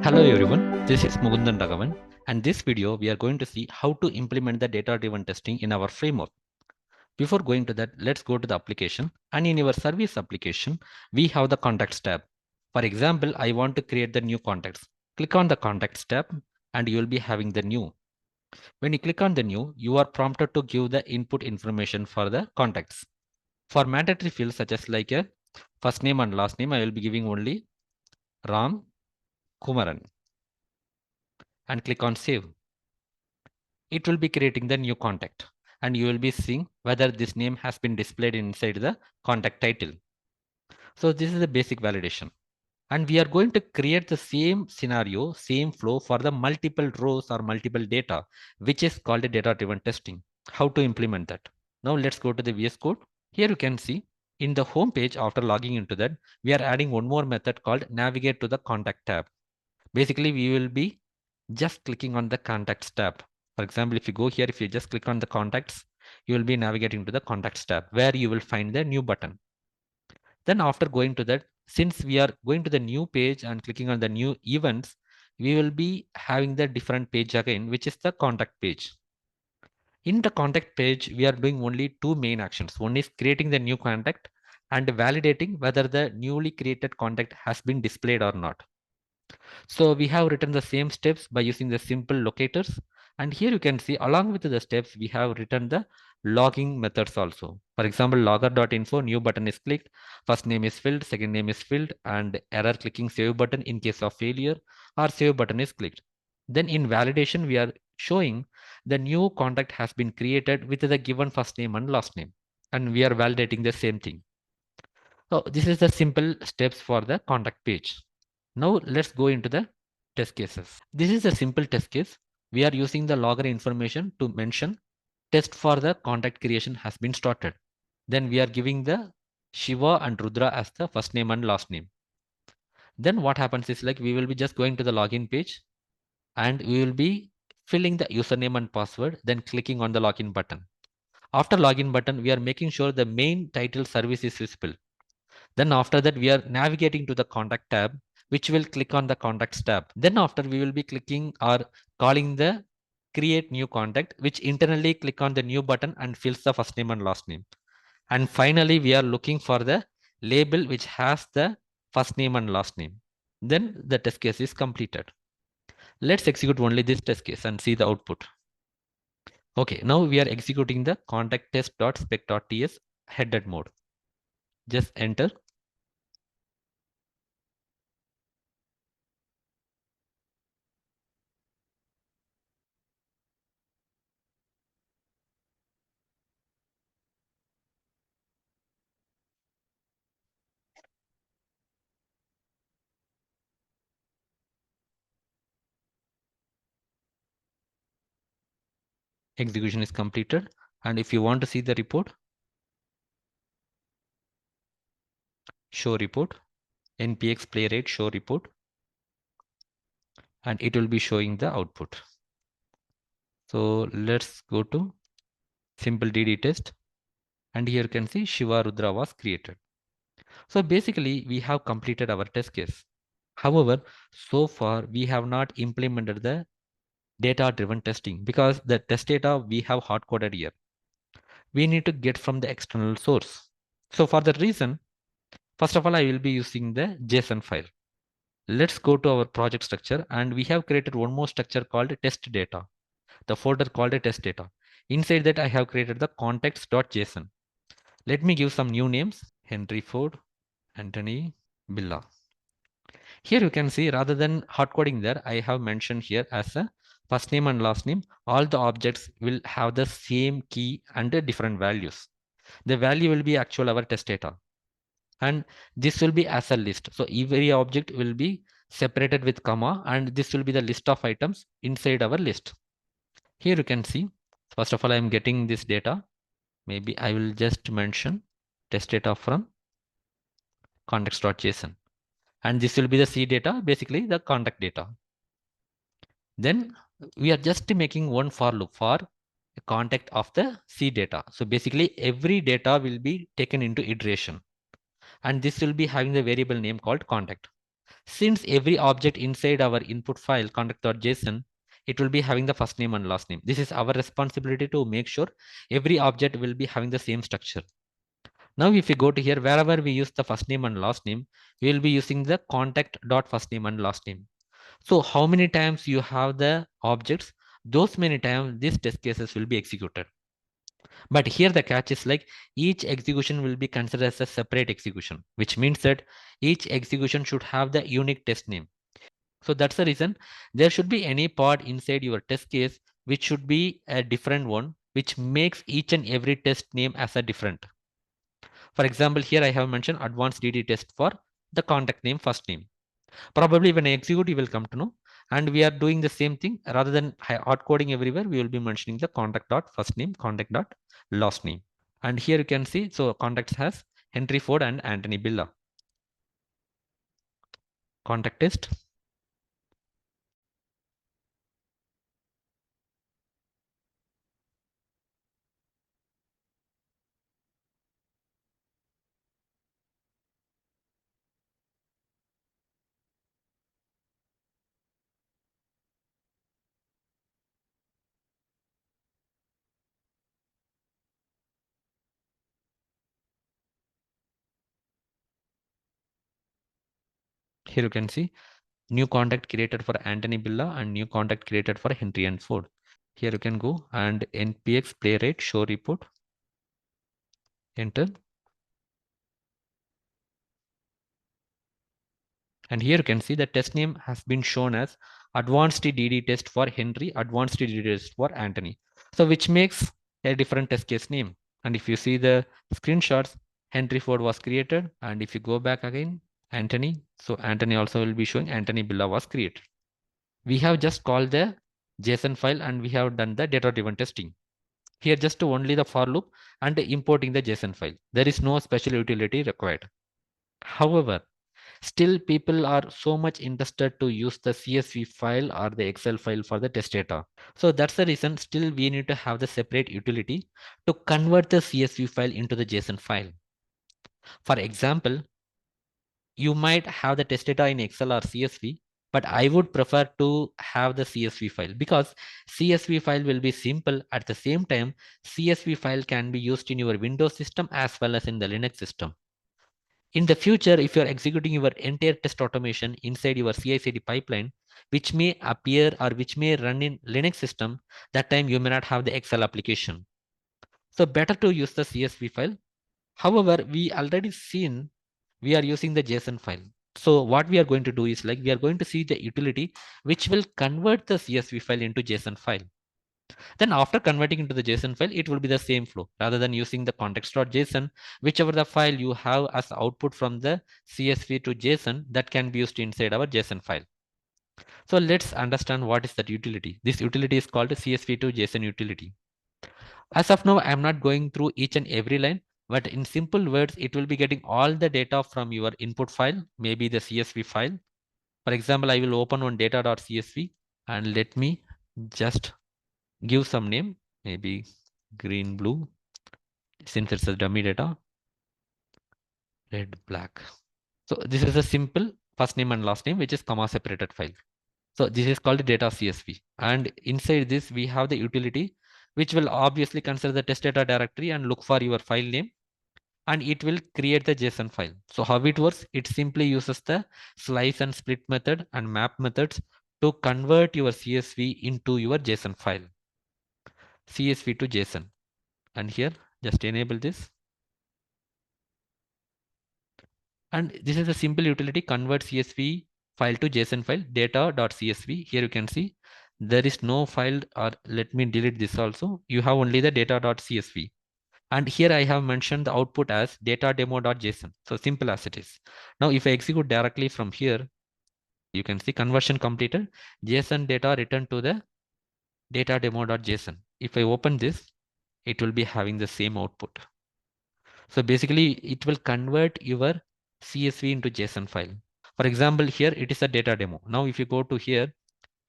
Hello everyone, this is Mugundan Raghavan, and this video we are going to see how to implement the data-driven testing in our framework. Before going to that, let's go to the application, and in your service application, we have the contacts tab. For example, I want to create the new contacts. Click on the contacts tab and you will be having the new. When you click on the new, you are prompted to give the input information for the contacts. For mandatory fields such as like a first name and last name, I will be giving only Ram Kumaran and click on save. It will be creating the new contact and you will be seeing whether this name has been displayed inside the contact title. So this is the basic validation. And we are going to create the same scenario, same flow for the multiple rows or multiple data, which is called a data-driven testing. How to implement that? Now let's go to the VS Code. Here you can see in the home page after logging into that, we are adding one more method called navigate to the contact tab. Basically, we will be just clicking on the contacts tab. For example, if you go here, if you just click on the contacts, you will be navigating to the contacts tab where you will find the new button. Then after going to that, since we are going to the new page and clicking on the new events, we will be having the different page again, which is the contact page. In the contact page, we are doing only two main actions. One is creating the new contact and validating whether the newly created contact has been displayed or not. So we have written the same steps by using the simple locators. And here you can see along with the steps, we have written the logging methods also. For example, logger.info, new button is clicked, first name is filled, second name is filled, and error clicking save button in case of failure, or save button is clicked. Then in validation, we are showing the new contact has been created with the given first name and last name. And we are validating the same thing. So this is the simple steps for the contact page. Now let's go into the test cases. This is a simple test case. We are using the logger information to mention test for the contact creation has been started. Then we are giving the Shiva and Rudra as the first name and last name. Then what happens is like we will be just going to the login page and we will be filling the username and password, then clicking on the login button. After login button, we are making sure the main title service is visible. Then after that, we are navigating to the contact tab, which will click on the contacts tab. Then after we will be clicking or calling the create new contact, which internally click on the new button and fills the first name and last name. And finally, we are looking for the label which has the first name and last name. Then the test case is completed. Let's execute only this test case and see the output. Okay, now we are executing the contact test.spec.ts headed mode. Just enter. Execution is completed. And if you want to see the report, show report, npx playwright show report, and it will be showing the output. So let's go to simple DD test. And here you can see Shiva Rudra was created. So basically we have completed our test case. However, so far we have not implemented the data driven testing because the test data we have hard coded here. We need to get from the external source. So for that reason, first of all, I will be using the JSON file. Let's go to our project structure and we have created one more structure called test data, the folder called test data. Inside that I have created the contacts.json. Let me give some new names, Henry Ford, Anthony, Billa. Here you can see rather than hard coding there, I have mentioned here as a first name and last name, all the objects will have the same key and different values. The value will be actual our test data. And this will be as a list. So every object will be separated with comma and this will be the list of items inside our list. Here you can see, first of all, I am getting this data. Maybe I will just mention test data from context.json. And this will be the C data, basically the contact data. Then we are just making one for loop for the contact of the C data. So basically every data will be taken into iteration. And this will be having the variable name called contact. Since every object inside our input file contact.json, it will be having the first name and last name. This is our responsibility to make sure every object will be having the same structure. Now, if we go to here, wherever we use the first name and last name, we will be using the contact.first name and last name. So how many times you have the objects, those many times these test cases will be executed. But here the catch is like each execution will be considered as a separate execution, which means that each execution should have the unique test name. So that's the reason there should be any pod inside your test case, which should be a different one, which makes each and every test name as a different. For example, here I have mentioned advanced DD test for the contact name, first name. Probably when I execute, you will come to know. And we are doing the same thing rather than hard coding everywhere. We will be mentioning the contact dot first name, contact dot last name. And here you can see, so contacts has Henry Ford and Anthony Billa. Contact test. Here you can see new contact created for Anthony Billa and new contact created for Henry and Ford. Here you can go and npx playwright show report, enter. And here you can see the test name has been shown as advanced DD test for Henry, advanced DD test for Anthony. So which makes a different test case name. And if you see the screenshots, Henry Ford was created. And if you go back again, Anthony, so Anthony also will be showing Anthony Billa was created. We have just called the JSON file and we have done the data-driven testing. Here just only the for loop and importing the JSON file. There is no special utility required. However, still people are so much interested to use the CSV file or the Excel file for the test data. So that's the reason still we need to have the separate utility to convert the CSV file into the JSON file. For example, you might have the test data in Excel or CSV, but I would prefer to have the CSV file because CSV file will be simple. At the same time, CSV file can be used in your Windows system as well as in the Linux system. In the future, if you're executing your entire test automation inside your CI/CD pipeline, which may appear or which may run in Linux system, that time you may not have the Excel application. So better to use the CSV file. However, we already seen we are using the JSON file. So what we are going to do is like we are going to see the utility which will convert the CSV file into JSON file. Then after converting into the JSON file, it will be the same flow rather than using the context.json, whichever the file you have as output from the CSV to JSON that can be used inside our JSON file. So let's understand what is that utility. This utility is called CSV to JSON utility. As of now, I'm not going through each and every line, but in simple words, it will be getting all the data from your input file, maybe the CSV file. For example, I will open one data.csv and let me just give some name, maybe green, blue, since it's a dummy data, red, black. So this is a simple first name and last name, which is comma separated file. So this is called data CSV. And inside this, we have the utility, which will obviously consider the test data directory and look for your file name. And it will create the JSON file. So how it works? It simply uses the slice and split method and map methods to convert your CSV into your JSON file. CSV to JSON. And here, just enable this. And this is a simple utility, convert CSV file to JSON file, data.csv. Here you can see there is no file, or let me delete this also. You have only the data.csv. And here I have mentioned the output as data demo.json. So simple as it is. Now, if I execute directly from here, you can see conversion completed. JSON data returned to the data demo.json. If I open this, it will be having the same output. So basically, it will convert your CSV into JSON file. For example, here it is a data demo. Now, if you go to here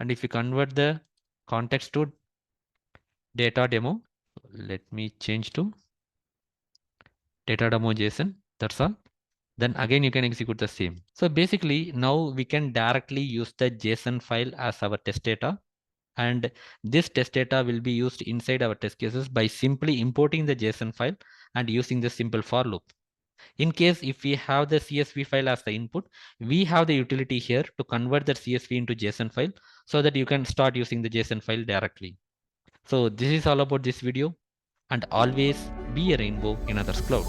and if you convert the context to data demo, let me change to data demo JSON. That's all. Then again, you can execute the same. So basically now we can directly use the JSON file as our test data. And this test data will be used inside our test cases by simply importing the JSON file and using the simple for loop. In case if we have the CSV file as the input, we have the utility here to convert the CSV into JSON file so that you can start using the JSON file directly. So this is all about this video, and always be a rainbow in others' cloud.